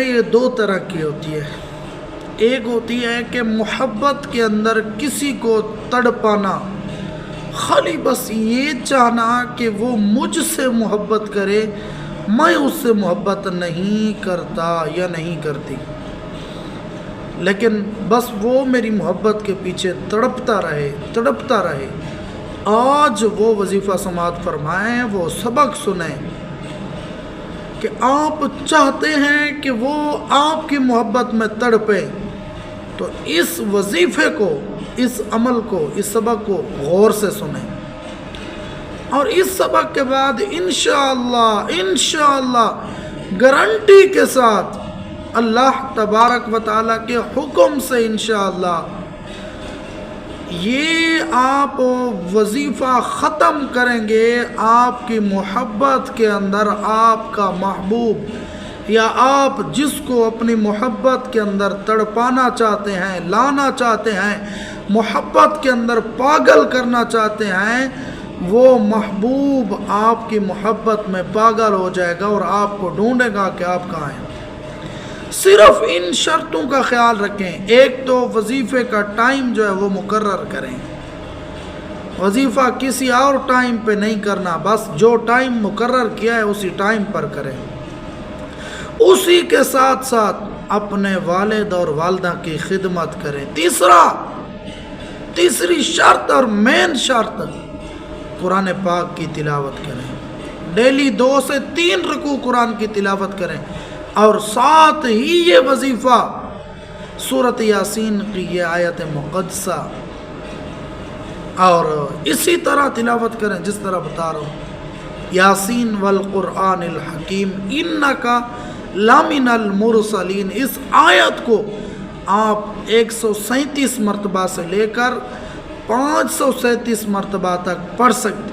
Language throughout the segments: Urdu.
یہ دو طرح کی ہوتی ہے. ایک ہوتی ہے کہ محبت کے اندر کسی کو تڑپانا، خالی بس یہ چاہنا کہ وہ مجھ سے محبت کرے، میں اس سے محبت نہیں کرتا یا نہیں کرتی، لیکن بس وہ میری محبت کے پیچھے تڑپتا رہے. آج وہ وظیفہ سماعت فرمائیں، وہ سبق سنیں کہ آپ چاہتے ہیں کہ وہ آپ کی محبت میں تڑپے، تو اس وظیفے کو، اس عمل کو، اس سبق کو غور سے سنیں، اور اس سبق کے بعد انشاءاللہ گارنٹی کے ساتھ اللہ تبارک و تعالیٰ کے حکم سے انشاءاللہ یہ آپ وظیفہ ختم کریں گے. آپ کی محبت کے اندر آپ کا محبوب یا آپ جس کو اپنی محبت کے اندر تڑپانا چاہتے ہیں، لانا چاہتے ہیں، محبت کے اندر پاگل کرنا چاہتے ہیں، وہ محبوب آپ کی محبت میں پاگل ہو جائے گا اور آپ کو ڈھونڈے گا کہ آپ کہاں ہیں. صرف ان شرطوں کا خیال رکھیں. ایک تو وظیفے کا ٹائم جو ہے وہ مقرر کریں. وظیفہ کسی اور ٹائم پہ نہیں کرنا، بس جو ٹائم مقرر کیا ہے اسی ٹائم پر کریں. اسی کے ساتھ ساتھ اپنے والد اور والدہ کی خدمت کریں. تیسری شرط اور مین شرط، قرآن پاک کی تلاوت کریں. ڈیلی 2 سے 3 رکوع قرآن کی تلاوت کریں، اور ساتھ ہی یہ وظیفہ سورۃ یاسین کی یہ آیت مقدسہ اور اسی طرح تلاوت کریں جس طرح بتا رہا ہوں. یاسین والقرآن الحکیم انک لمن المرسلین، اس آیت کو آپ 137 مرتبہ سے لے کر 537 مرتبہ تک پڑھ سکتے،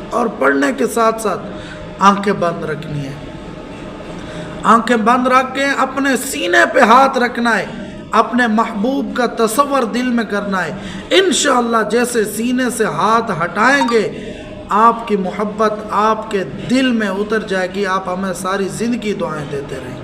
اور پڑھنے کے ساتھ ساتھ آنکھیں بند رکھنی ہے. آنکھیں بند رکھ کے اپنے سینے پہ ہاتھ رکھنا ہے، اپنے محبوب کا تصور دل میں کرنا ہے. انشاءاللہ جیسے سینے سے ہاتھ ہٹائیں گے آپ کی محبت آپ کے دل میں اتر جائے گی. آپ ہمیں ساری زندگی دعائیں دیتے رہیں.